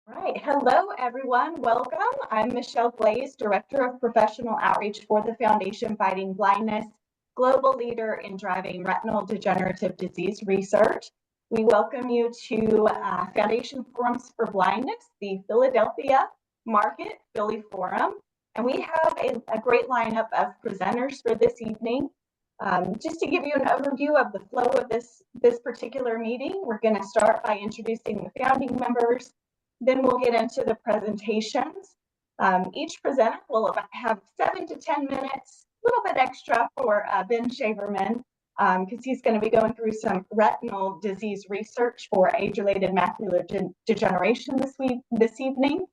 All right, hello everyone, welcome. I'm Michelle Glaze, Director of Professional Outreach for the Foundation Fighting Blindness, global leader in driving retinal degenerative disease research. We welcome you to Foundation Forums for Blindness, the Philadelphia Market Philly Forum. And we have a great lineup of presenters for this evening. Just to give you an overview of the flow of this particular meeting, we're going to start by introducing the founding members. Then we'll get into the presentations. Each presenter will have 7 to 10 minutes, a little bit extra for Ben Shaberman, because he's going to be going through some retinal disease research for age-related macular degeneration this evening.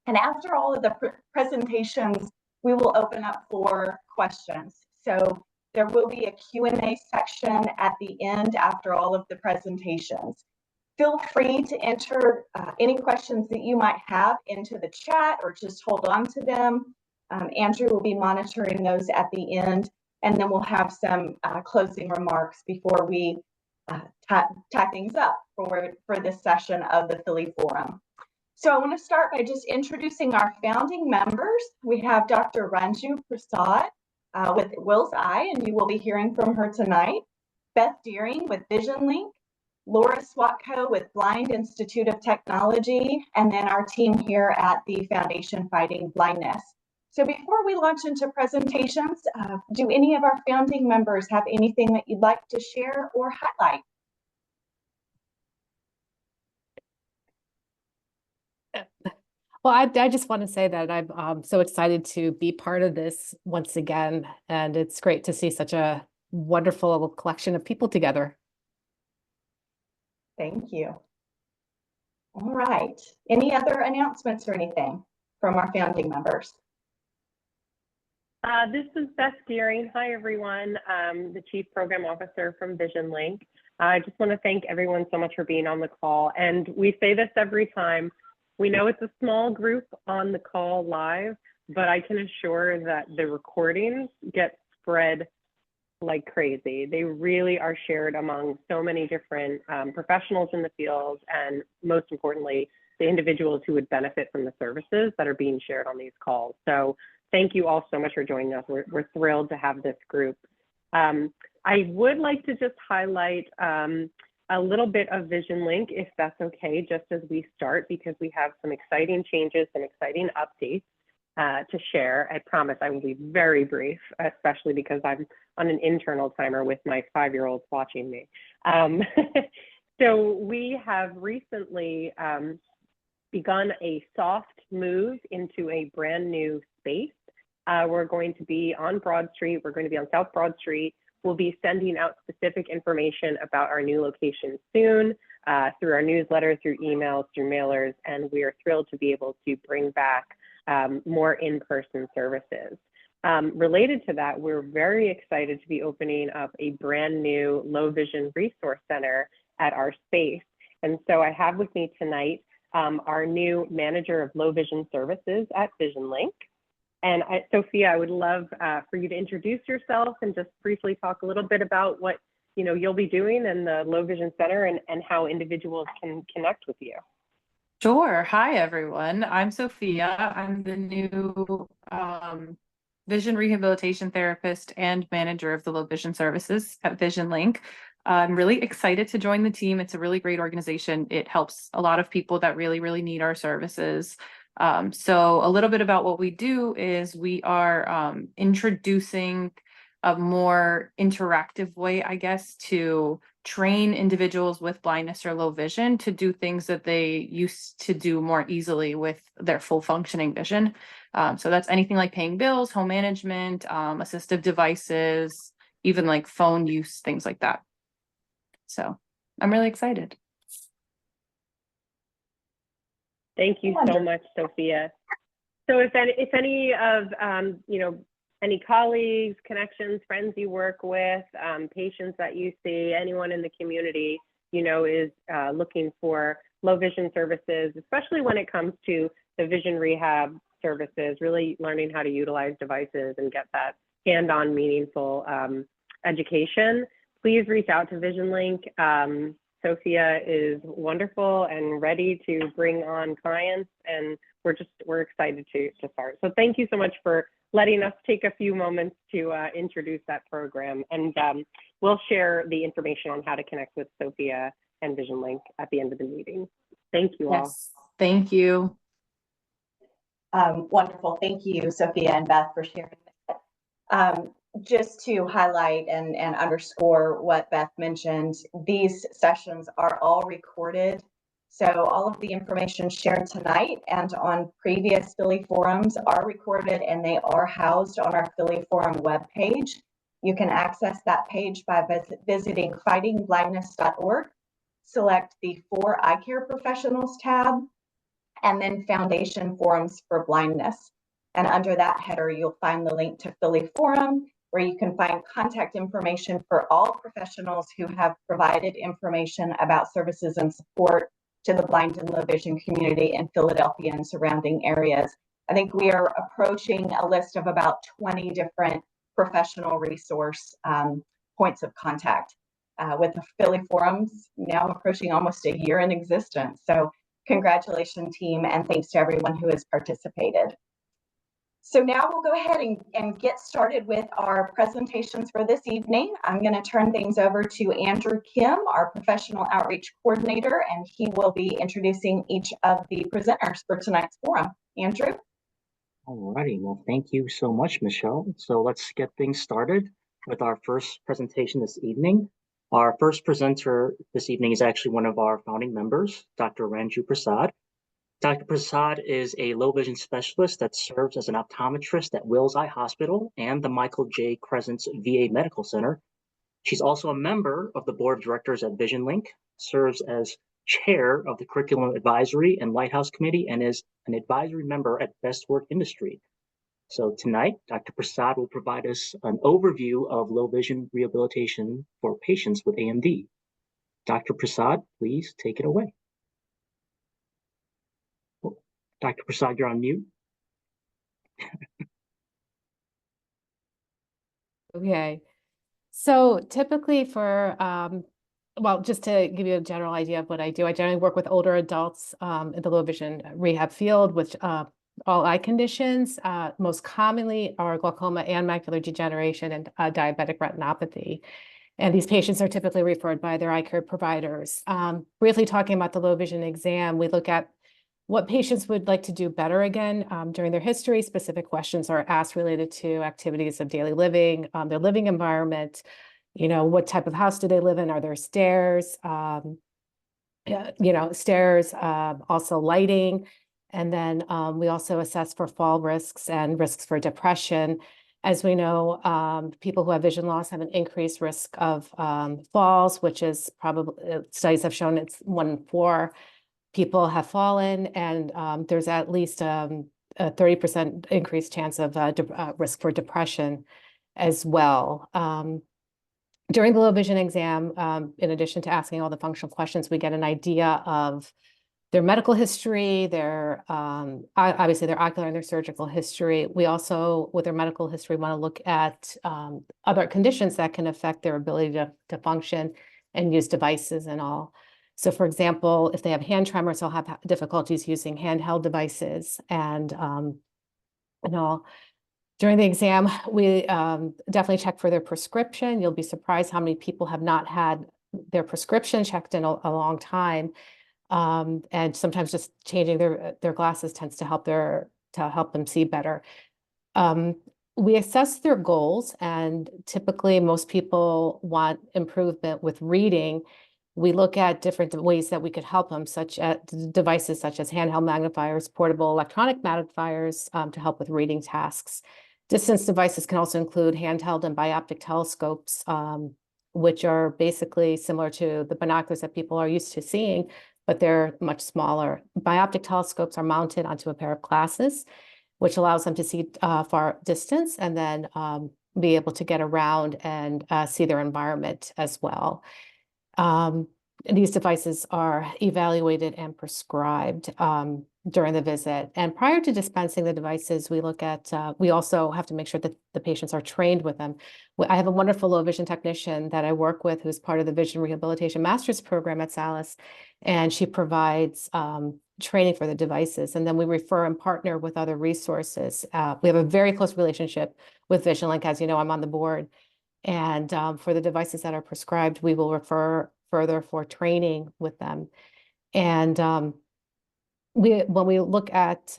And after all of the presentations, we will open up for questions. So there will be a Q&A section at the end after all of the presentations. Feel free to enter any questions that you might have into the chat or just hold on to them. Andrew will be monitoring those at the end, and then we'll have some closing remarks before we tie things up for this session of the Philly Forum. So I want to start by just introducing our founding members. We have Dr. Ranjoo Prasad with WillsEye, and you will be hearing from her tonight. Beth with VisionLink. Lora Swatko with Blind Institute of Technology, and then our team here at the Foundation Fighting Blindness. So before we launch into presentations, do any of our founding members have anything that you'd like to share or highlight? Well, I just want to say that I'm so excited to be part of this once again, and it's great to see such a wonderful collection of people together. Thank you. All right. Any other announcements or anything from our founding members? This is Beth. Hi, everyone. The Chief Program Officer from VisionLink. I just want to thank everyone so much for being on the call. And we say this every time. We know it's a small group on the call live, but I can assure that the recordings get spread like crazy. They really are shared among so many different professionals in the field, and most importantly, the individuals who would benefit from the services that are being shared on these calls. So thank you all so much for joining us. We're thrilled to have this group. I would like to just highlight a little bit of VisionLink, if that's okay, just as we start, because we have some exciting changes, some exciting updates to share. I promise I will be very brief, especially because I'm on an internal timer with my 5-year-olds watching me. So we have recently begun a soft move into a brand new space. We're going to be on Broad Street. We're going to be on South Broad Street. We'll be sending out specific information about our new location soon through our newsletter, through emails, through mailers, and we are thrilled to be able to bring back more in-person services. Related to that, we're very excited to be opening up a brand new low vision resource center at our space. And so I have with me tonight our new manager of low vision services at VisionLink. And Sophia, I would love for you to introduce yourself and just briefly talk a little bit about what you'll be doing in the low vision center and how individuals can connect with you. Sure. Hi, everyone. I'm Sophia. I'm the new vision rehabilitation therapist and manager of the low vision services at VisionLink. I'm really excited to join the team. It's a really great organization. It helps a lot of people that really, really need our services. So a little bit about what we do is we are introducing a more interactive way, I guess, to train individuals with blindness or low vision to do things that they used to do more easily with their full functioning vision. So that's anything like paying bills, home management, assistive devices, even like phone use, things like that. So I'm really excited. Thank you so much, Sophia. So if any of any colleagues, connections, friends you work with, patients that you see, anyone in the community, is looking for low vision services, especially when it comes to the vision rehab services, really learning how to utilize devices and get that hands-on meaningful education, please reach out to VisionLink. Sophia is wonderful and ready to bring on clients, and we're excited to start. So thank you so much for letting us take a few moments to introduce that program, and we'll share the information on how to connect with Sophia and VisionLink at the end of the meeting. Thank you all. Yes, thank you. Wonderful. Thank you, Sophia and Beth, for sharing that. Just to highlight and underscore what Beth mentioned, these sessions are all recorded. So all of the information shared tonight and on previous Philly Forums are recorded, and they are housed on our Philly Forum webpage. You can access that page by visiting fightingblindness.org, select the For Eye Care Professionals tab, and then Foundation Forums for Blindness. And under that header, you'll find the link to Philly Forum, where you can find contact information for all professionals who have provided information about services and support to the blind and low vision community in Philadelphia and surrounding areas. I think we are approaching a list of about 20 different professional resource points of contact, with the Philly Forums now approaching almost a year in existence. So congratulations, team, and thanks to everyone who has participated. So now we'll go ahead and get started with our presentations for this evening. I'm going to turn things over to Andrew Kim, our Professional Outreach Coordinator, and he will be introducing each of the presenters for tonight's forum. Andrew? All righty, well, thank you so much, Michelle. So let's get things started with our first presentation this evening. Our first presenter this evening is actually one of our founding members, Dr. Ranjoo Prasad. Dr. Prasad is a low vision specialist that serves as an optometrist at WillsEye Hospital and the Michael J. Crescent's VA Medical Center. She's also a member of the board of directors at VisionLink, serves as chair of the Curriculum Advisory and Lighthouse Committee, and is an advisory member at Bestwork Industry. So tonight, Dr. Prasad will provide us an overview of low vision rehabilitation for patients with AMD. Dr. Prasad, please take it away. Dr. Prasad, you're on mute. Okay. So typically for, well, just to give you a general idea of what I do, I generally work with older adults in the low vision rehab field with all eye conditions. Most commonly are glaucoma and macular degeneration and diabetic retinopathy. And these patients are typically referred by their eye care providers. Briefly talking about the low vision exam, we look at what patients would like to do better again during their history. Specific questions are asked related to activities of daily living, their living environment, you know, what type of house do they live in? Are there stairs? Stairs, also lighting. And then we also assess for fall risks and risks for depression. As we know, people who have vision loss have an increased risk of falls, which is probably, studies have shown it's 1 in 4 people have fallen, and there's at least a 30% increased chance of risk for depression as well. During the low vision exam, in addition to asking all the functional questions, we get an idea of their medical history, their obviously their ocular and their surgical history. We also, with their medical history, want to look at other conditions that can affect their ability to function and use devices and all. So for example, if they have hand tremors, they'll have difficulties using handheld devices and all. During the exam, we definitely check for their prescription. You'll be surprised how many people have not had their prescription checked in a long time. And sometimes just changing their glasses tends to help them see better. We assess their goals, and typically most people want improvement with reading. We look at different ways that we could help them, such as devices such as handheld magnifiers, portable electronic magnifiers to help with reading tasks. Distance devices can also include handheld and bioptic telescopes, which are basically similar to the binoculars that people are used to seeing, but they're much smaller. Bioptic telescopes are mounted onto a pair of glasses, which allows them to see far distance and then be able to get around and see their environment as well. These devices are evaluated and prescribed. during the visit. And prior to dispensing the devices, we look at, we also have to make sure that the patients are trained with them. I have a wonderful low vision technician that I work with who's part of the Vision Rehabilitation Master's Program at Salis, and she provides training for the devices. And then we refer and partner with other resources. We have a very close relationship with VisionLink. As you know, I'm on the board. And for the devices that are prescribed, we will refer further for training with them. And when we look at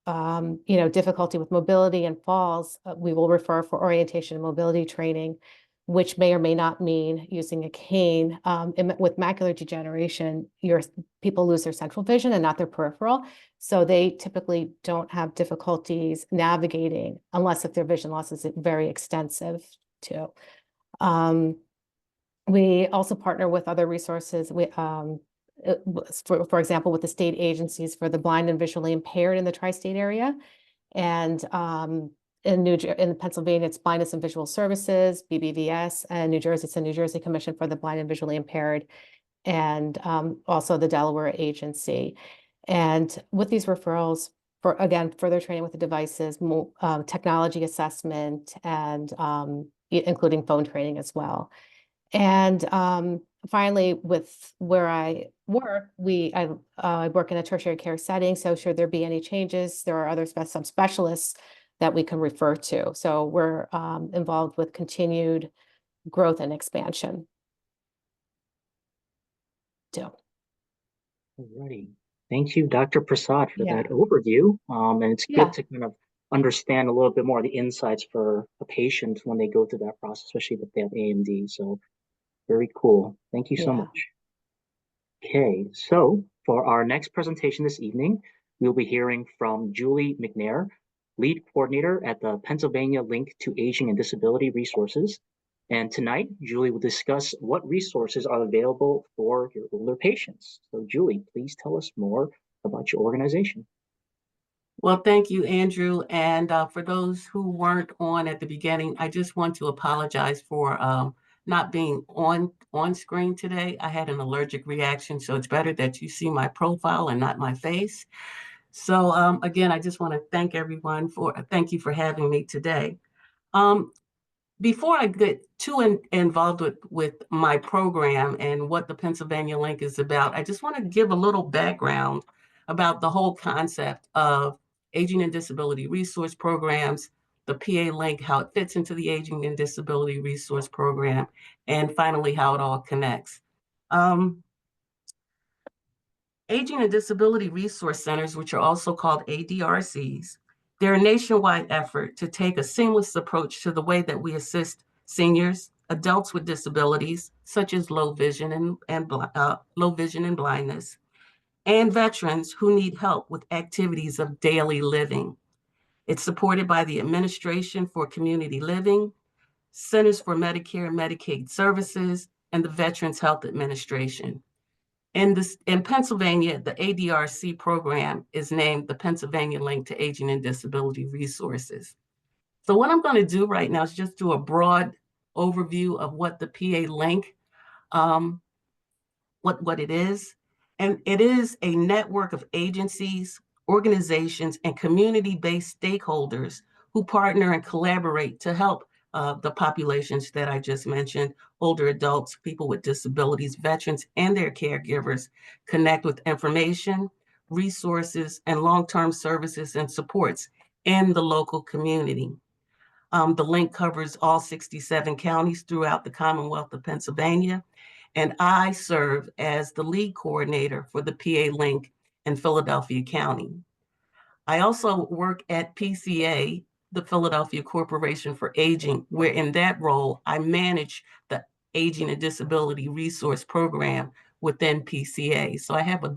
difficulty with mobility and falls, we will refer for orientation and mobility training, which may or may not mean using a cane. With macular degeneration, people lose their central vision and not their peripheral. So they typically don't have difficulties navigating unless if their vision loss is very extensive too. We also partner with other resources. For example, with the state agencies for the blind and visually impaired in the tri-state area. And in Pennsylvania, it's Blindness and Visual Services, BBVS, and New Jersey, it's the New Jersey Commission for the Blind and Visually Impaired, and also the Delaware agency. And with these referrals, for, again, further training with the devices, technology assessment, and including phone training as well. And finally, with where I work, I work in a tertiary care setting. So should there be any changes, there are other some specialists that we can refer to. So we're involved with continued growth and expansion. Alrighty. Thank you, Dr. Prasad, for that overview. And it's good to kind of understand a little bit more of the insights for a patient when they go through that process, especially if they have AMD. So very cool. Thank you so much. Okay, so for our next presentation this evening, we'll be hearing from Julie McNair, Lead Coordinator at the Pennsylvania Link to Aging and Disability Resources. And tonight, Julie will discuss what resources are available for your older patients. So Julie, please tell us more about your organization. Well, thank you, Andrew. And for those who weren't on at the beginning, I just want to apologize for not being on screen today. I had an allergic reaction, so it's better that you see my profile and not my face. So again, I just want to thank everyone thank you for having me today. Before I get too involved with my program and what the Pennsylvania Link is about, I just want to give a little background about the whole concept of aging and disability resource programs, the PA Link, how it fits into the Aging and Disability Resource Program, and finally, how it all connects. Aging and Disability Resource Centers, which are also called ADRCs, they're a nationwide effort to take a seamless approach to the way that we assist seniors, adults with disabilities, such as low vision and blindness, and veterans who need help with activities of daily living. It's supported by the Administration for Community Living, Centers for Medicare and Medicaid Services, and the Veterans Health Administration. In Pennsylvania, the ADRC program is named the Pennsylvania Link to Aging and Disability Resources. So what I'm going to do right now is just do a broad overview of what the PA Link, what it is. And it is a network of agencies, organizations, and community-based stakeholders who partner and collaborate to help the populations that I just mentioned, older adults, people with disabilities, veterans, and their caregivers, connect with information, resources, and long-term services and supports in the local community. The link covers all 67 counties throughout the Commonwealth of Pennsylvania, and I serve as the lead coordinator for the PA Link in Philadelphia County. I also work at PCA, the Philadelphia Corporation for Aging, where in that role, I manage the Aging and Disability Resource Program within PCA. So I have a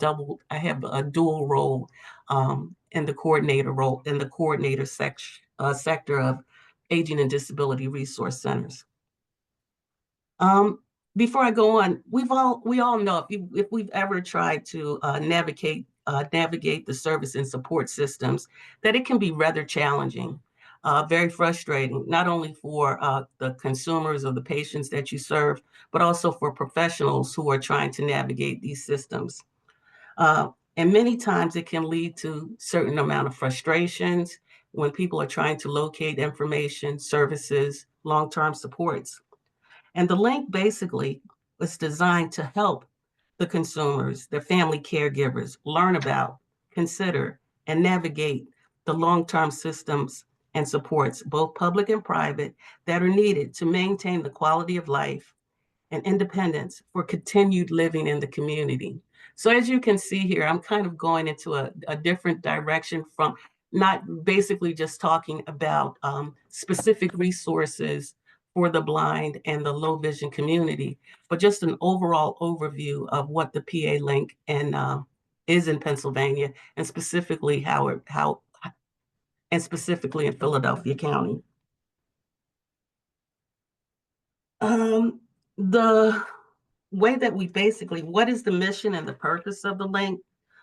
dual role in the coordinator sector of Aging and Disability Resource Centers. Before I go on, we all know if we've ever tried to navigate the service and support systems, that it can be rather challenging, very frustrating, not only for the consumers or the patients that you serve, but also for professionals who are trying to navigate these systems. And many times it can lead to certain amount of frustrations when people are trying to locate information, services, long-term supports. And the link basically was designed to help the consumers, their family caregivers, learn about, consider, and navigate the long-term systems and supports, both public and private, that are needed to maintain the quality of life and independence for continued living in the community. So as you can see here, I'm kind of going into a different direction from not basically just talking about specific resources for the blind and the low vision community, but just an overall overview of what the PA Link is in Pennsylvania, and specifically and specifically in Philadelphia County. The way that we basically, what is the mission and the purpose of the link?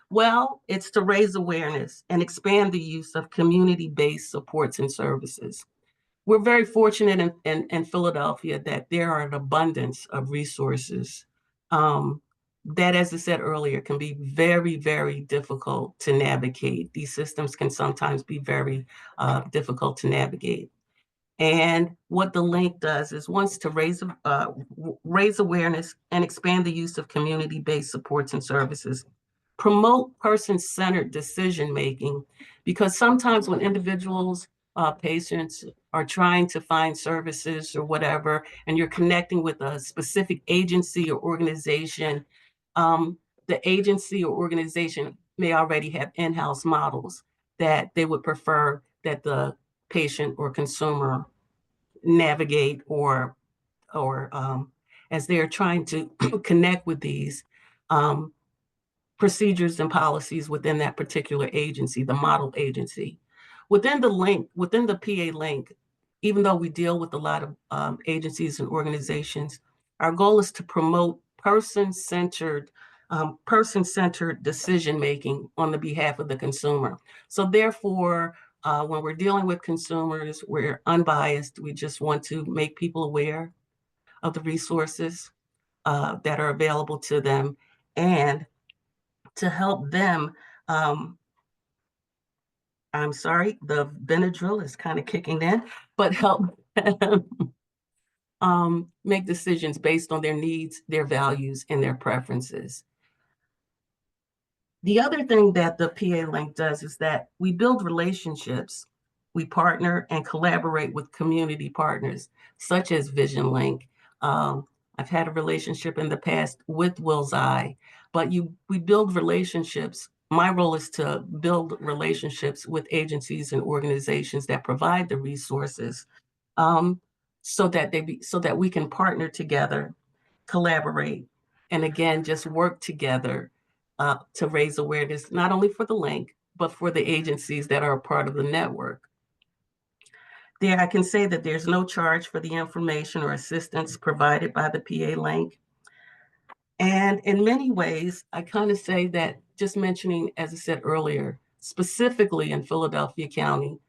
Well, it's to raise awareness and expand the use of community-based supports and services. We're very fortunate in Philadelphia that there are an abundance of resources that, as I said earlier, can be very, very difficult to navigate. These systems can sometimes be very difficult to navigate. And what the link does is wants to raise awareness and expand the use of community-based supports and services, promote person-centered decision-making, because sometimes when individuals, patients are trying to find services or whatever, and you're connecting with a specific agency or organization, the agency or organization may already have in-house models that they would prefer that the patient or consumer navigate, or as they're trying to connect with these procedures and policies within that particular agency, the model agency. Within the PA Link, even though we deal with a lot of agencies and organizations, our goal is to promote person-centered decision-making on the behalf of the consumer. So therefore, when we're dealing with consumers, we're unbiased. We just want to make people aware of the resources that are available to them, and to help them. I'm sorry, the Benadryl is kind of kicking in, but help them make decisions based on their needs, their values, and their preferences. The other thing that the PA Link does is that we build relationships. We partner and collaborate with community partners, such as VisionLink. I've had a relationship in the past with WillsEye, but we build relationships. My role is to build relationships with agencies and organizations that provide the resources, so that we can partner together, collaborate, and again, just work together to raise awareness, not only for the link, but for the agencies that are a part of the network. There, I can say that there's no charge for the information or assistance provided by the PA Link. And in many ways, I kind of say that, just mentioning, as I said earlier, specifically in Philadelphia County,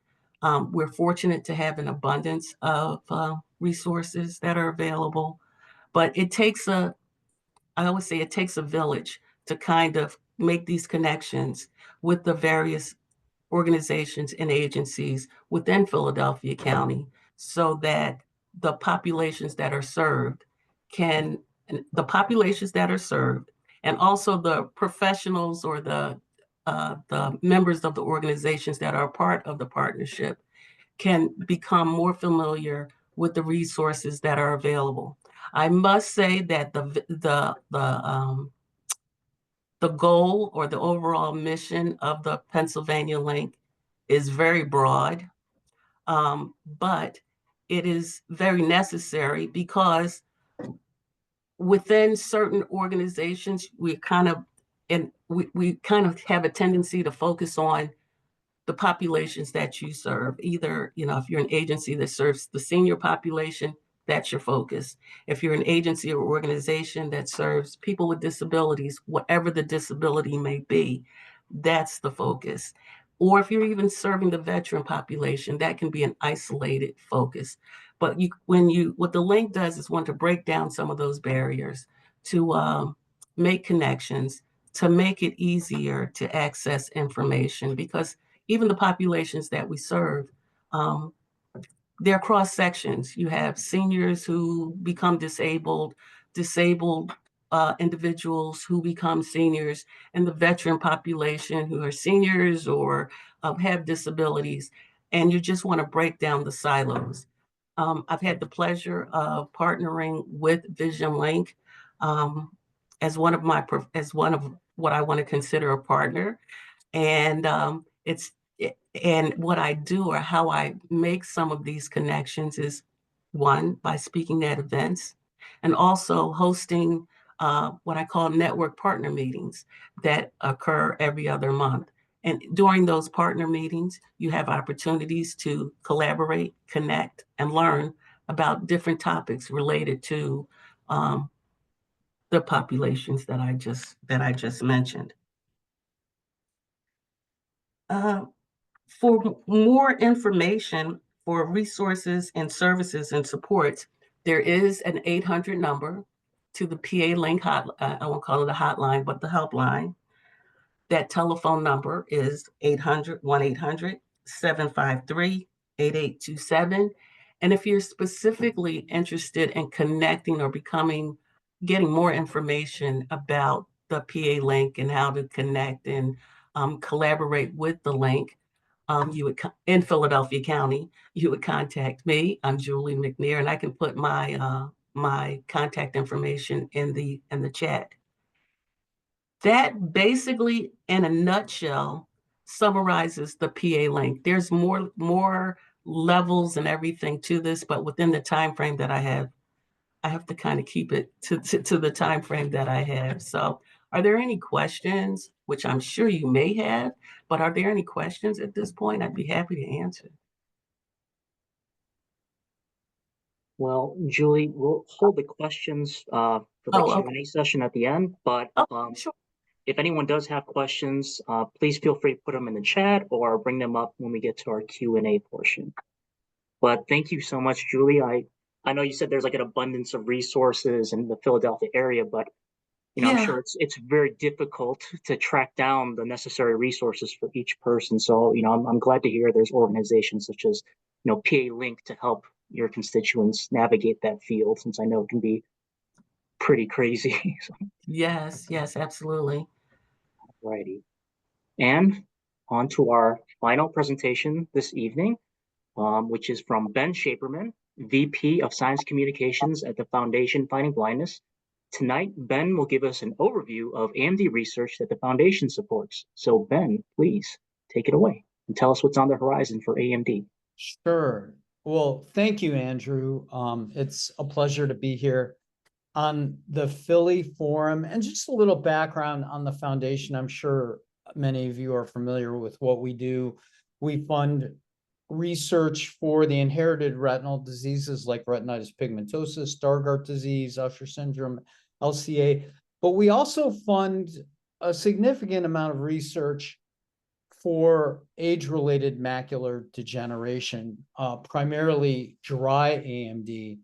we're fortunate to have an abundance of resources that are available, but I always say it takes a village to kind of make these connections with the various organizations and agencies within Philadelphia County, so that the populations that are served and also the professionals or the members of the organizations that are part of the partnership can become more familiar with the resources that are available. I must say that the goal or the overall mission of the Pennsylvania Link is very broad, but it is very necessary, because within certain organizations, we kind of have a tendency to focus on the populations that you serve. Either, if you're an agency that serves the senior population, that's your focus. If you're an agency or organization that serves people with disabilities, whatever the disability may be, that's the focus. Or if you're even serving the veteran population, that can be an isolated focus. But what the link does is want to break down some of those barriers, to make connections, to make it easier to access information, because even the populations that we serve, they're cross sections. You have seniors who become disabled individuals who become seniors, and the veteran population who are seniors or have disabilities, and you just want to break down the silos. I've had the pleasure of partnering with VisionLink as one of what I want to consider a partner, and and what I do, or how I make some of these connections, is one, by speaking at events, and also hosting what I call network partner meetings that occur every other month. And during those partner meetings, you have opportunities to collaborate, connect, and learn about different topics related to the populations that I just mentioned. For more information, for resources and services and supports, there is an 800 number to the PA Link hotline. I won't call it a hotline, but the helpline. That telephone number is 1-800-753-8827. And if you're specifically interested in connecting or getting more information about the PA Link and how to connect and collaborate with the link, in Philadelphia County, you would contact me. I'm Julie McNair, and I can put my my contact information in the chat. That basically, in a nutshell, summarizes the PA Link. There's more levels and everything to this, but within the time frame that I have to kind of keep it to the time frame that I have. So, are there any questions, which I'm sure you may have, but are there any questions at this point? I'd be happy to answer. Well, Julie, we'll hold the questions for the Q&A session at the end, but sure. if anyone does have questions, please feel free to put them in the chat or bring them up when we get to our Q&A portion. But thank you so much, Julie. I know you said there's like an abundance of resources in the Philadelphia area, but I'm sure it's very difficult to track down the necessary resources for each person. So, I'm glad to hear there's organizations such as, PA Link to help your constituents navigate that field, since I know it can be pretty crazy. Yes, absolutely. Alrighty. And on to our final presentation this evening, which is from Ben Shaberman, VP of Science Communications at the Foundation Fighting Blindness. Tonight, Ben will give us an overview of AMD research that the Foundation supports. So Ben, please take it away and tell us what's on the horizon for AMD. Sure. Well, thank you, Andrew. It's a pleasure to be here on the Philly Forum. And just a little background on the Foundation. I'm sure many of you are familiar with what we do. We fund research for the inherited retinal diseases like retinitis pigmentosa, Stargardt disease, Usher syndrome, LCA, but we also fund a significant amount of research for age-related macular degeneration, primarily dry AMD.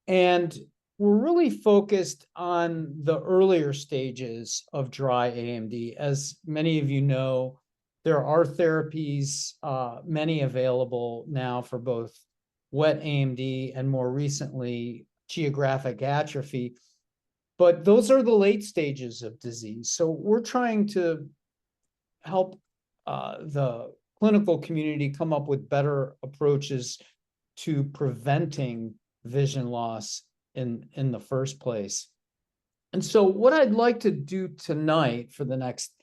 And we're really focused on the earlier stages of dry AMD. As many of you know, there are therapies, many available now for both wet AMD and more recently geographic atrophy. But those are the late stages of disease. So we're trying to help the clinical community come up with better approaches to preventing vision loss in the first place. And so what I'd like to do tonight for the next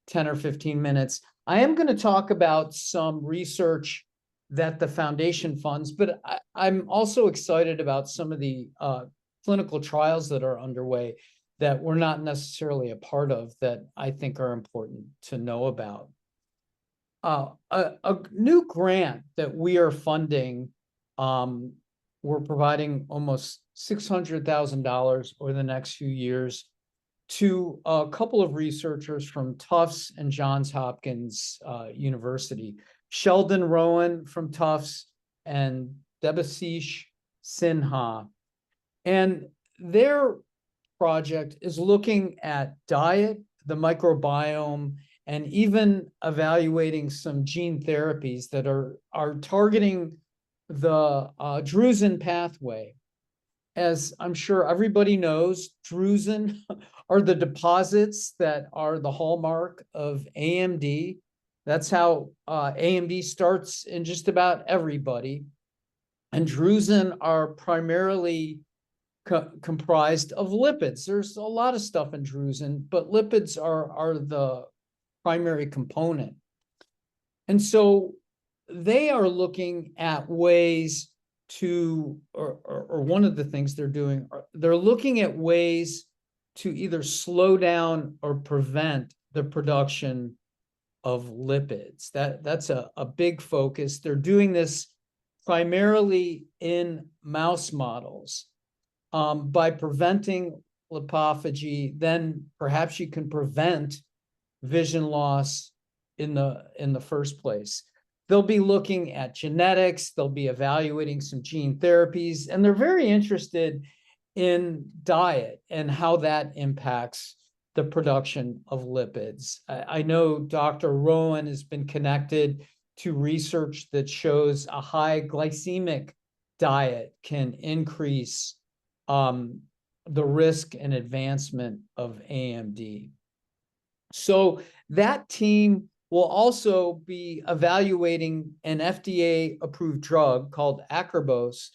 10 or 15 minutes, I am going to talk about some research that the Foundation funds, but I'm also excited about some of the clinical trials that are underway that we're not necessarily a part of that I think are important to know about. A new grant that we are funding, we're providing almost $600,000 over the next few years to a couple of researchers from Tufts and Johns Hopkins University, Sheldon Rowan from Tufts and Debasish Sinha. And their project is looking at diet, the microbiome and even evaluating some gene therapies that are targeting the drusen pathway. As I'm sure everybody knows, drusen are the deposits that are the hallmark of AMD. That's how AMD starts in just about everybody. And drusen are primarily comprised of lipids. There's a lot of stuff in drusen, but lipids are the primary component. And so they are looking at ways to, or one of the things they're doing, they're looking at ways to either slow down or prevent the production of lipids. That's a big focus. They're doing this primarily in mouse models. By preventing lipophagy, then perhaps you can prevent vision loss in the first place. They'll be looking at genetics, they'll be evaluating some gene therapies, and they're very interested in diet and how that impacts the production of lipids. I know Dr. Rowan has been connected to research that shows a high glycemic diet can increase the risk and advancement of AMD. So that team will also be evaluating an FDA-approved drug called acarbose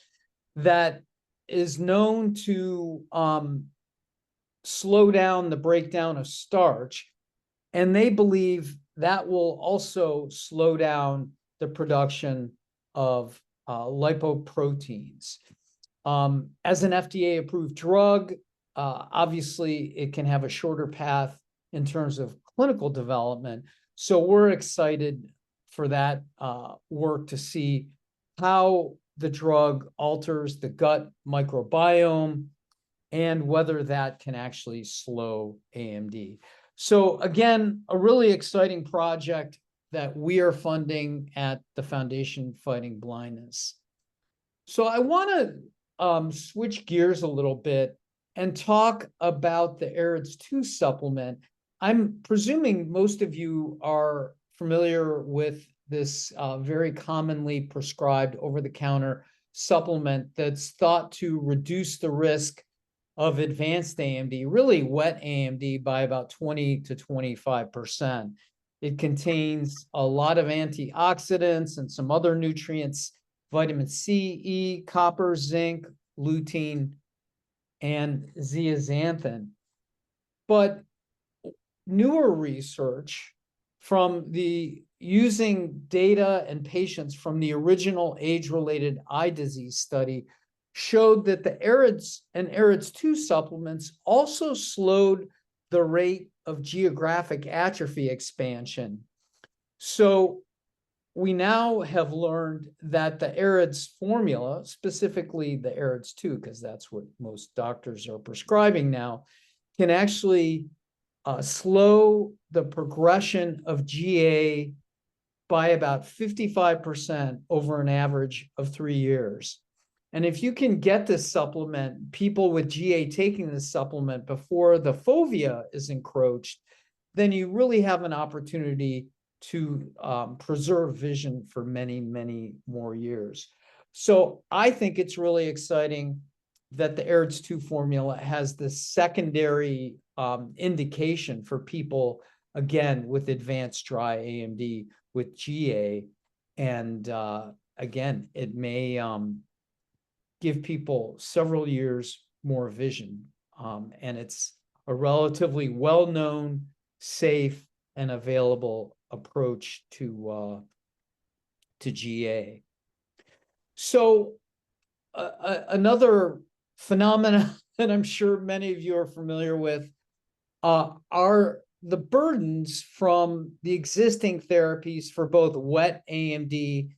that is known to slow down the breakdown of starch, and they believe that will also slow down the production of lipoproteins. As an FDA-approved drug, obviously it can have a shorter path in terms of clinical development. So we're excited for that work to see how the drug alters the gut microbiome and whether that can actually slow AMD. So again, a really exciting project that we are funding at the Foundation Fighting Blindness. So I want to switch gears a little bit and talk about the AREDS2 supplement. I'm presuming most of you are familiar with this very commonly prescribed over-the-counter supplement that's thought to reduce the risk of advanced AMD, really wet AMD, by about 20 to 25%. It contains a lot of antioxidants and some other nutrients, vitamin C, E, copper, zinc, lutein, and zeaxanthin. But newer research from using data and patients from the original age-related eye disease study showed that the AREDS and AREDS2 supplements also slowed the rate of geographic atrophy expansion. So we now have learned that the AREDS formula, specifically the AREDS2, because that's what most doctors are prescribing now, can actually slow the progression of GA by about 55% over an average of 3 years. And if you can get this supplement, people with GA taking this supplement before the fovea is encroached, then you really have an opportunity to preserve vision for many, many more years. So I think it's really exciting that the AREDS2 formula has this secondary indication for people, again, with advanced dry AMD with GA. And again, it may give people several years more vision. And it's a relatively well-known, safe, and available approach to GA. So another phenomenon that I'm sure many of you are familiar with are the burdens from the existing therapies for both wet AMD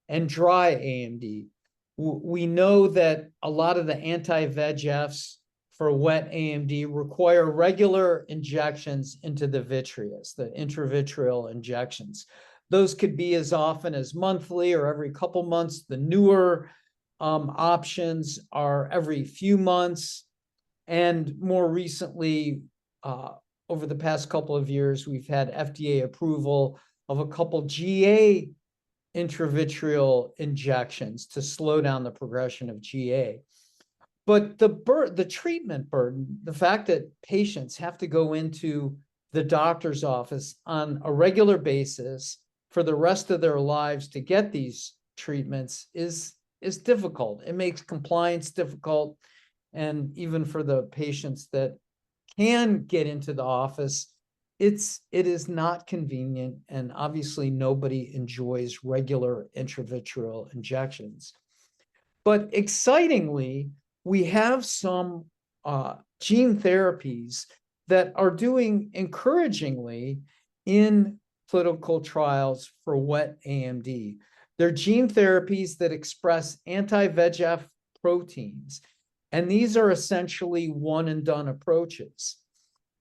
and dry AMD. We know that a lot of the anti-VEGFs for wet AMD require regular injections into the vitreous, the intravitreal injections. Those could be as often as monthly or every couple months. The newer options are every few months. And more recently, over the past couple of years, we've had FDA approval of a couple GA intravitreal injections to slow down the progression of GA. But the treatment burden, the fact that patients have to go into the doctor's office on a regular basis for the rest of their lives to get these treatments is difficult. It makes compliance difficult. And even for the patients that can get into the office, it is not convenient. And obviously nobody enjoys regular intravitreal injections. But excitingly, we have some gene therapies that are doing encouragingly in clinical trials for wet AMD. They're gene therapies that express anti-VEGF proteins, and these are essentially one and done approaches.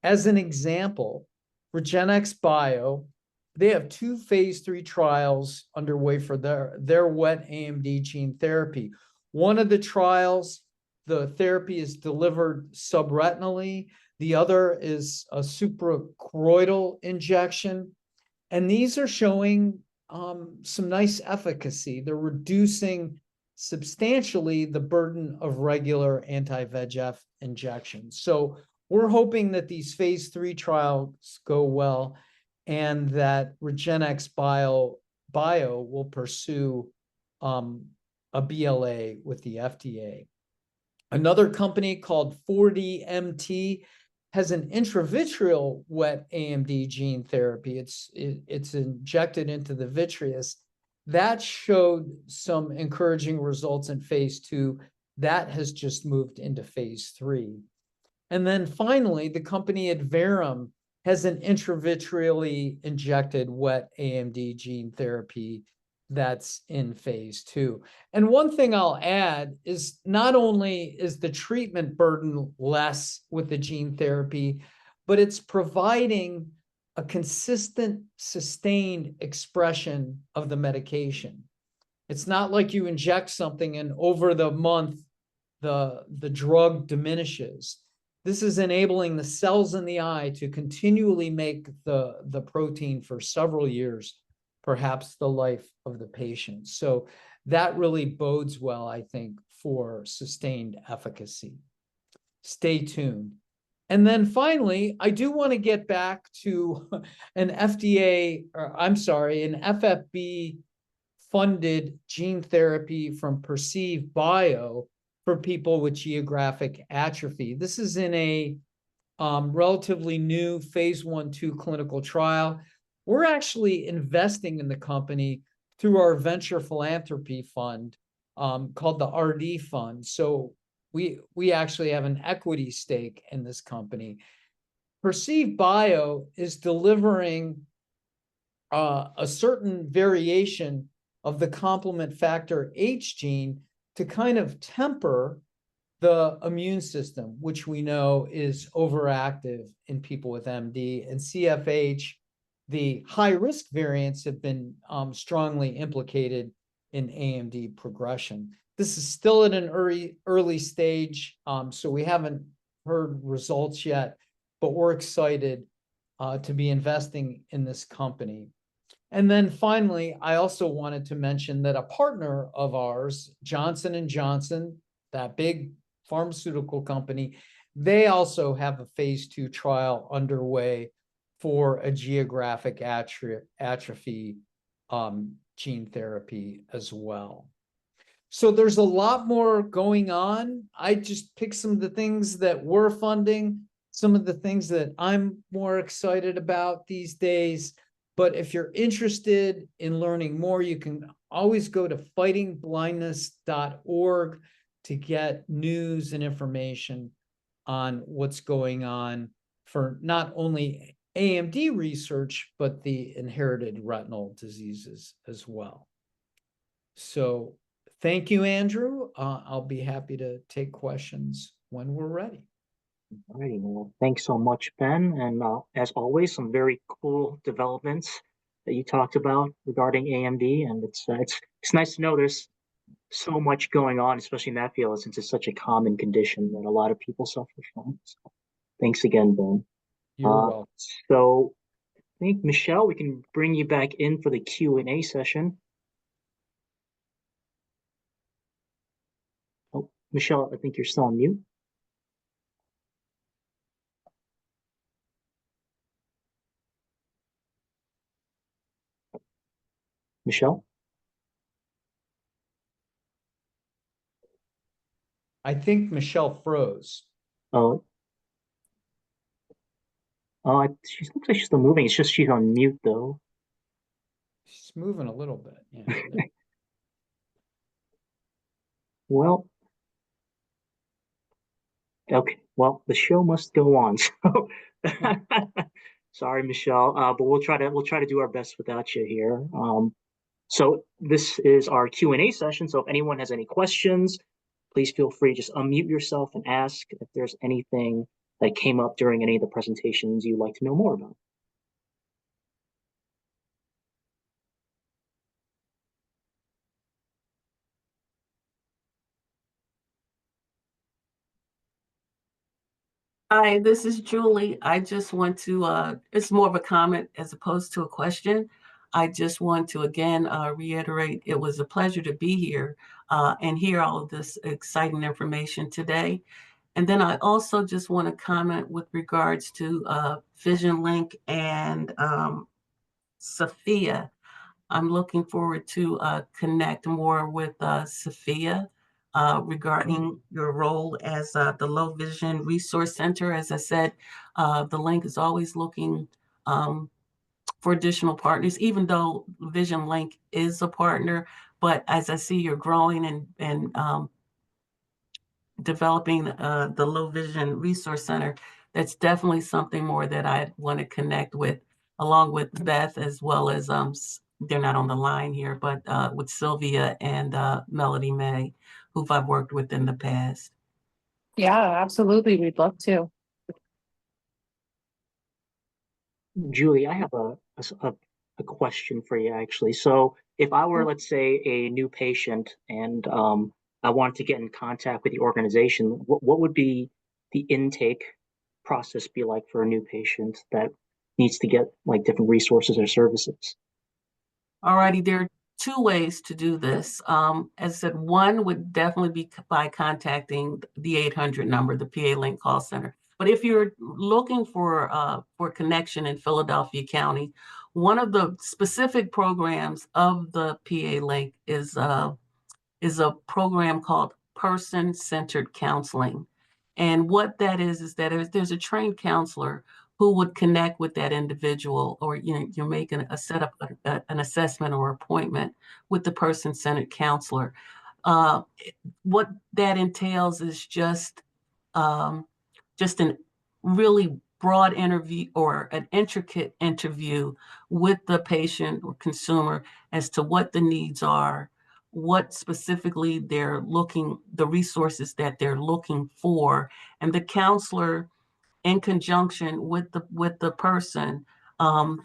As an example, REGENXBIO, they have 2 phase 3 trials underway for their wet AMD gene therapy. One of the trials, the therapy is delivered subretinally. The other is a suprachoroidal injection. And these are showing some nice efficacy. They're reducing substantially the burden of regular anti-VEGF injections. So we're hoping that these phase 3 trials go well and that REGENXBIO will pursue a BLA with the FDA. Another company called 4DMT has an intravitreal wet AMD gene therapy. It's injected into the vitreous. That showed some encouraging results in phase 2. That has just moved into phase 3. And then finally, the company Adverum has an intravitreally injected wet AMD gene therapy that's in phase 2. And one thing I'll add is not only is the treatment burden less with the gene therapy, but it's providing a consistent, sustained expression of the medication. It's not like you inject something and over the month, the drug diminishes. This is enabling the cells in the eye to continually make the protein for several years, perhaps the life of the patient. So that really bodes well, I think, for sustained efficacy. Stay tuned. And then finally, I do want to get back to an FFB funded gene therapy from Perceive Bio for people with geographic atrophy. This is in a relatively new phase 1/2 clinical trial. We're actually investing in the company through our venture philanthropy fund called the RD Fund. So we actually have an equity stake in this company. Perceive Bio is delivering a certain variation of the complement factor H gene to kind of temper the immune system, which we know is overactive in people with MD, and CFH. The high-risk variants have been strongly implicated in AMD progression. This is still at an early stage, so we haven't heard results yet, but we're excited to be investing in this company. And then finally, I also wanted to mention that a partner of ours, Johnson & Johnson, that big pharmaceutical company, they also have a phase 2 trial underway for a geographic atrophy gene therapy as well. So there's a lot more going on. I just picked some of the things that we're funding, some of the things that I'm more excited about these days. But if you're interested in learning more, you can always go to fightingblindness.org to get news and information on what's going on for not only AMD research, but the inherited retinal diseases as well. So thank you, Andrew. I'll be happy to take questions when we're ready. All righty, well, thanks so much, Ben. And as always, some very cool developments that you talked about regarding AMD. And it's nice to know there's so much going on, especially in that field, since it's such a common condition that a lot of people suffer from. So thanks again, Ben. You're welcome. So I think, Michelle, we can bring you back in for the Q&A session. Oh, Michelle, I think you're still on mute. Michelle? I think Michelle froze. Oh, she looks like she's still moving. It's just she's on mute, though. She's moving a little bit. Yeah. Well, okay. Well, the show must go on. So, sorry, Michelle. But we'll try to do our best without you here. So this is our Q&A session. So if anyone has any questions, please feel free, just unmute yourself and ask if there's anything that came up during any of the presentations you'd like to know more about. Hi, this is Julie. I just want to, it's more of a comment as opposed to a question. I just want to again reiterate, it was a pleasure to be here and hear all of this exciting information today. And then I also just want to comment with regards to VisionLink and Sophia. I'm looking forward to connect more with Sophia regarding your role as the Low Vision Resource Center. As I said, the link is always looking for additional partners, even though VisionLink is a partner. But as I see you're growing and developing the Low Vision Resource Center, that's definitely something more that I want to connect with, along with Beth, as well as they're not on the line here, but with Sylvia and Melody May, who I've worked with in the past. Yeah, absolutely. We'd love to. Julie, I have a question for you, actually. So if I were, let's say, a new patient and I wanted to get in contact with the organization, what would be the intake process be like for a new patient that needs to get like different resources or services? Alrighty, there are two ways to do this. As I said, one would definitely be by contacting the 800 number, the PA Link call center. But if you're looking for connection in Philadelphia County, one of the specific programs of the PA Link is a program called Person-Centered Counseling. And what that is that there's a trained counselor who would connect with that individual, or you're making a setup, an assessment or appointment with the person-centered counselor. What that entails is just an really broad interview or an intricate interview with the patient or consumer as to what the needs are, what specifically they're looking, the resources that they're looking for, and the counselor, in conjunction with the person, kind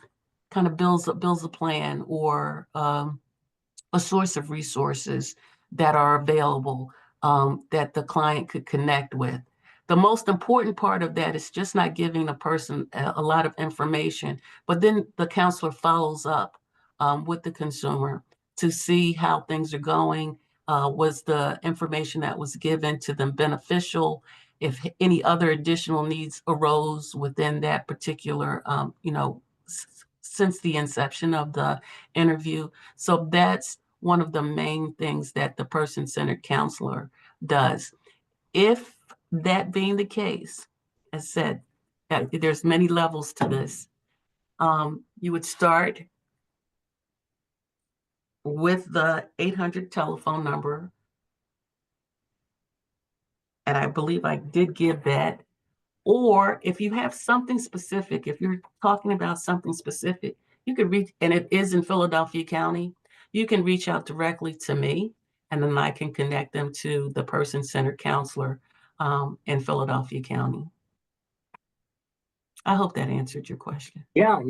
of builds a plan or a source of resources that are available that the client could connect with. The most important part of that is just not giving a person a lot of information, but then the counselor follows up with the consumer to see how things are going. Was the information that was given to them beneficial? If any other additional needs arose within that particular, since the inception of the interview. So that's one of the main things that the person-centered counselor does. If that being the case, as said, there's many levels to this. You would start with the 800 telephone number, and I believe I did give that. Or if you have something specific, if you're talking about something specific, you could reach, and it is in Philadelphia County, you can reach out directly to me, and then I can connect them to the person-centered counselor in Philadelphia County. I hope that answered your question. Yeah,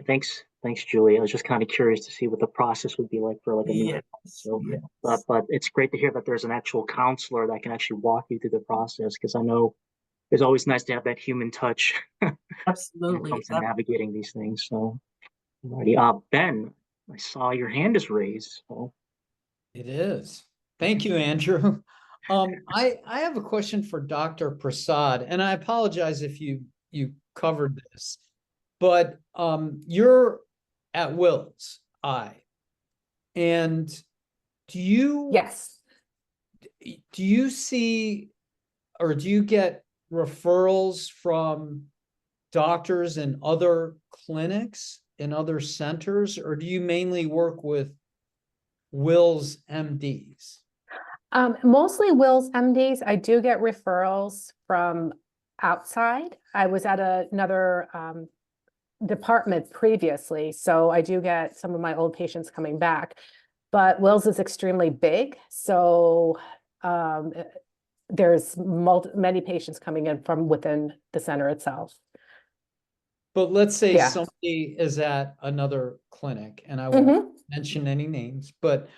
thanks, Julie. I was just kind of curious to see what the process would be like for like a new. Yes, So, yes. but it's great to hear that there's an actual counselor that can actually walk you through the process, because I know it's always nice to have that human touch when it Absolutely. comes to navigating these things. So, alrighty. Ben, I saw your hand is raised. So. It is. Thank you, Andrew. I have a question for Dr. Prasad, and I apologize if you covered this, but you're at WillsEye, and Yes. do you see or do you get referrals from doctors in other clinics, in other centers, or do you mainly work with Will's MDs? Mostly Will's MDs. I do get referrals from outside. I was at another department previously, so I do get some of my old patients coming back. But Will's is extremely big, so there's many patients coming in from within the center itself. But let's say Yeah. somebody is at another clinic, and I won't mention any names, but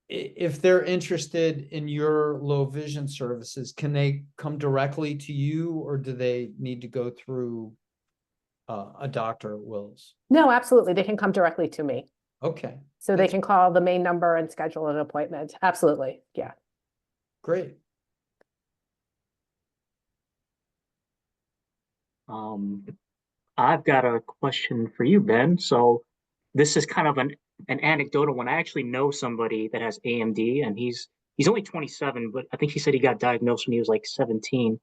if they're interested in your low vision services, can they come directly to you, or do they need to go through a doctor at Will's? No, absolutely. They can come directly to me. Okay. So they can call the main number and schedule an appointment. Absolutely. Yeah. Great. I've got a question for you, Ben. So this is kind of an anecdotal one. I actually know somebody that has AMD, and he's only 27, but I think he said he got diagnosed when he was like 17.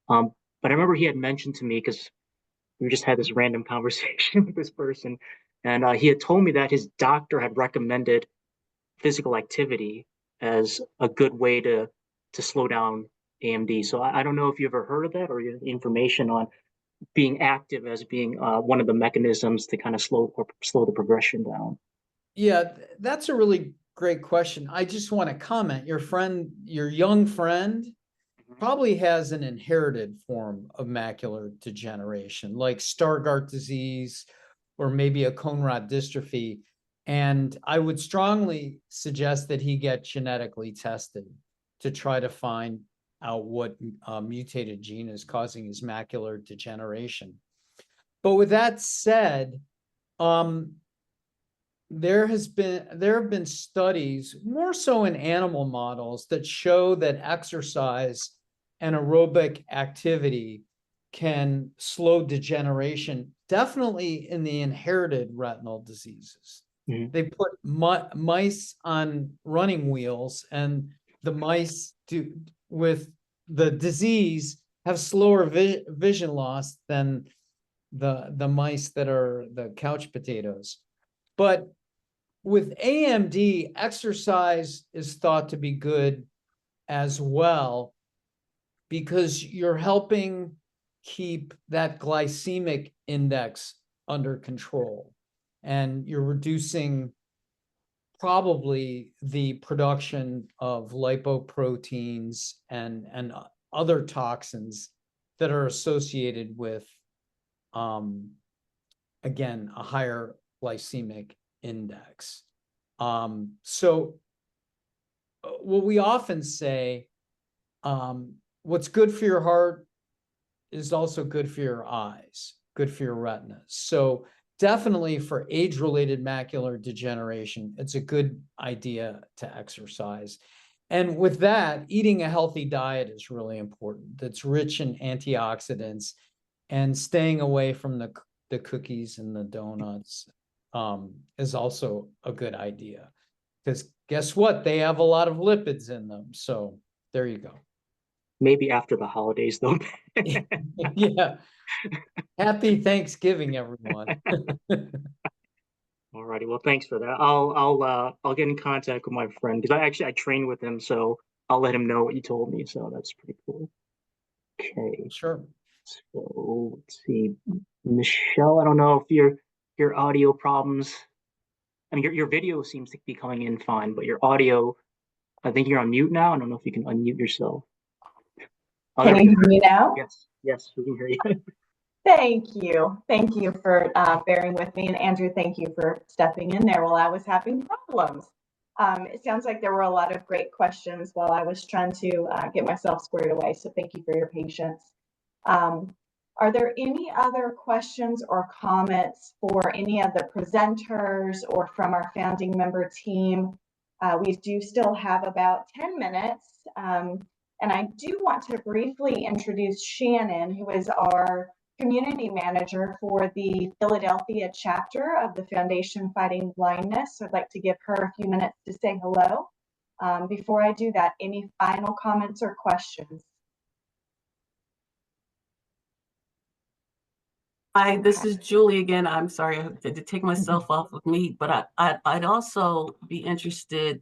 But I remember he had mentioned to me, because we just had this random conversation with this person, and he had told me that his doctor had recommended physical activity as a good way to slow down AMD. So I don't know if you ever heard of that, or you have information on being active as being one of the mechanisms to kind of slow the progression down. Yeah, that's a really great question. I just want to comment. Your young friend probably has an inherited form of macular degeneration, like Stargardt disease or maybe a cone rod dystrophy. And I would strongly suggest that he get genetically tested to try to find out what mutated gene is causing his macular degeneration. But with that said, there have been studies, more so in animal models, that show that exercise and aerobic activity can slow degeneration, definitely in the inherited retinal diseases. Mm-hmm. They put mice on running wheels, and the mice with the disease have slower vision loss than the mice that are the couch potatoes. But with AMD, exercise is thought to be good as well, because you're helping keep that glycemic index under control, and you're reducing probably the production of lipoproteins and other toxins that are associated with, again, a higher glycemic index. So what we often say, what's good for your heart is also good for your eyes, good for your retinas. So definitely for age-related macular degeneration, it's a good idea to exercise. And with that, eating a healthy diet is really important. That's rich in antioxidants, and staying away from the cookies and the donuts is also a good idea. Because guess what? They have a lot of lipids in them. So there you go. Maybe after the holidays, though. Yeah. Happy Thanksgiving, everyone. All righty. Well, thanks for that. I'll get in contact with my friend, because I trained with him, so I'll let him know what you told me. So that's pretty cool. Okay. Sure. So let's see, Michelle. I don't know if your audio problems. I mean, your video seems to be coming in fine, but your audio, I think you're on mute now. I don't know if you can unmute yourself. Can you hear me now? Yes, we can hear you. Thank you. Thank you for bearing with me. And Andrew, thank you for stepping in there while I was having problems. It sounds like there were a lot of great questions while I was trying to get myself squared away. So thank you for your patience. Are there any other questions or comments for any of the presenters or from our founding member team? We do still have about 10 minutes. And I do want to briefly introduce Shannon, who is our community manager for the Philadelphia chapter of the Foundation Fighting Blindness. So I'd like to give her a few minutes to say hello. Before I do that, any final comments or questions? Hi, this is Julie again. I'm sorry I had to take myself off of mute, but I'd also be interested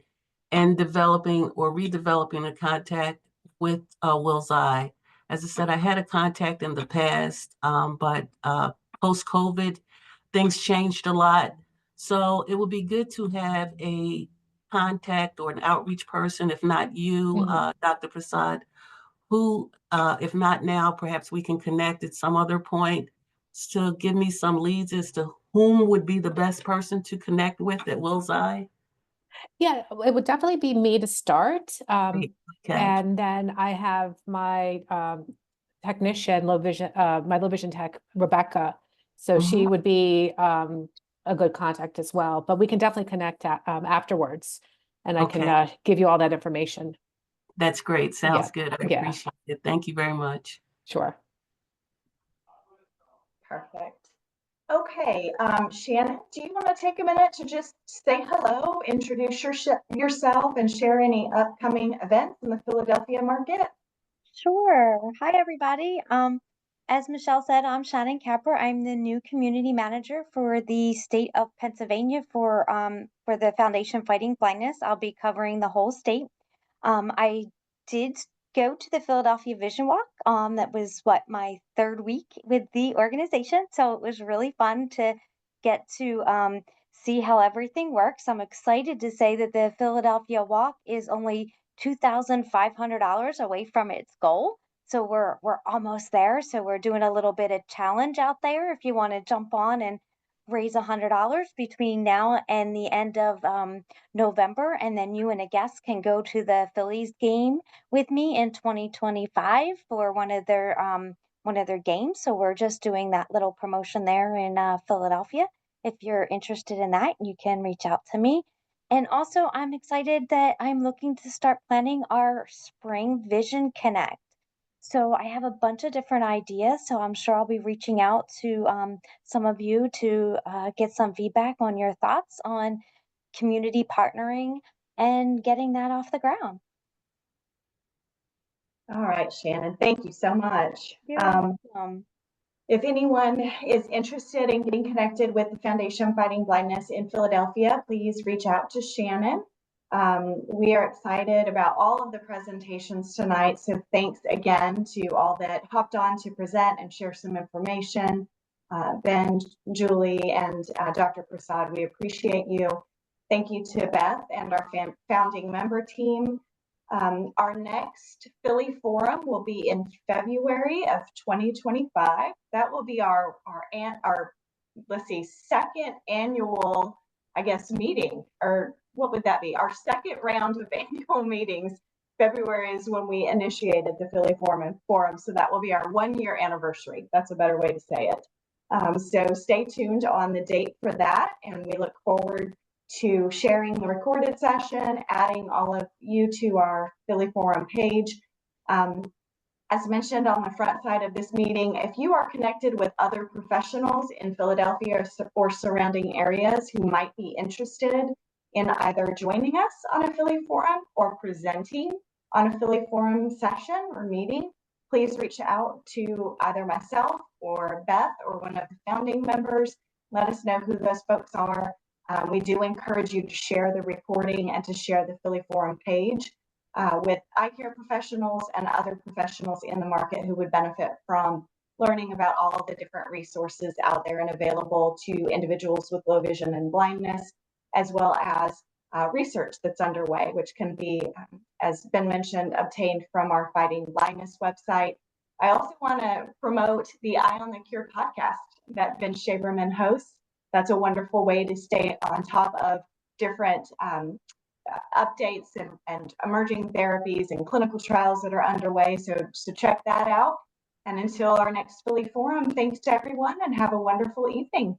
in developing or redeveloping a contact with WillsEye. As I said, I had a contact in the past, but post-COVID, things changed a lot. So it would be good to have a contact or an outreach person, if not you, Dr. Prasad, who, if not now, perhaps we can connect at some other point to give me some leads as to whom would be the best person to connect with at WillsEye. Yeah, it would definitely be me to start. Okay. And then I have my technician, low vision, my low vision tech, Rebecca. So she would be a good contact as well. But we can definitely connect afterwards, and I can give you all that information. That's great. Sounds good. I appreciate it. Thank you very much. Sure. Perfect. Okay, Shannon, do you want to take a minute to just say hello, introduce yourself, and share any upcoming events in the Philadelphia market? Sure. Hi, everybody. As Michelle said, I'm Shannon Capper. I'm the new community manager for the state of Pennsylvania for the Foundation Fighting Blindness. I'll be covering the whole state. I did go to the Philadelphia Vision Walk. That was my third week with the organization. So it was really fun to get to see how everything works. I'm excited to say that the Philadelphia Walk is only $2,500 away from its goal. So we're almost there. So we're doing a little bit of challenge out there. If you want to jump on and raise $100 between now and the end of November, and then you and a guest can go to the Phillies game with me in 2025 for one of their games. So we're just doing that little promotion there in Philadelphia. If you're interested in that, you can reach out to me. And also, I'm excited that I'm looking to start planning our spring Vision Connect. So I have a bunch of different ideas. So I'm sure I'll be reaching out to some of you to get some feedback on your thoughts on community partnering and getting that off the ground. All right, Shannon, thank you so much. You're welcome. If anyone is interested in getting connected with the Foundation Fighting Blindness in Philadelphia, please reach out to Shannon. We are excited about all of the presentations tonight. So thanks again to all that hopped on to present and share some information. Ben, Julie, and Dr. Prasad, we appreciate you. Thank you to Beth and our founding member team. Our next Philly Forum will be in February of 2025. That will be our second annual, meeting, or what would that be? Our second round of annual meetings. February is when we initiated the Philly Forum, so that will be our 1-year anniversary. That's a better way to say it. So stay tuned on the date for that, and we look forward to sharing the recorded session, adding all of you to our Philly Forum page. As mentioned on the front side of this meeting, if you are connected with other professionals in Philadelphia or surrounding areas who might be interested in either joining us on a Philly Forum or presenting on a Philly Forum session or meeting, please reach out to either myself or Beth or one of the founding members. Let us know who those folks are. We do encourage you to share the recording and to share the Philly Forum page with eye care professionals and other professionals in the market who would benefit from learning about all of the different resources out there and available to individuals with low vision and blindness, as well as research that's underway, which can be, as Ben mentioned, obtained from our Fighting Blindness website. I also want to promote the Eye on the Cure podcast that Ben Shaberman hosts. That's a wonderful way to stay on top of different updates and emerging therapies and clinical trials that are underway. So check that out. And until our next Philly Forum, thanks to everyone and have a wonderful evening.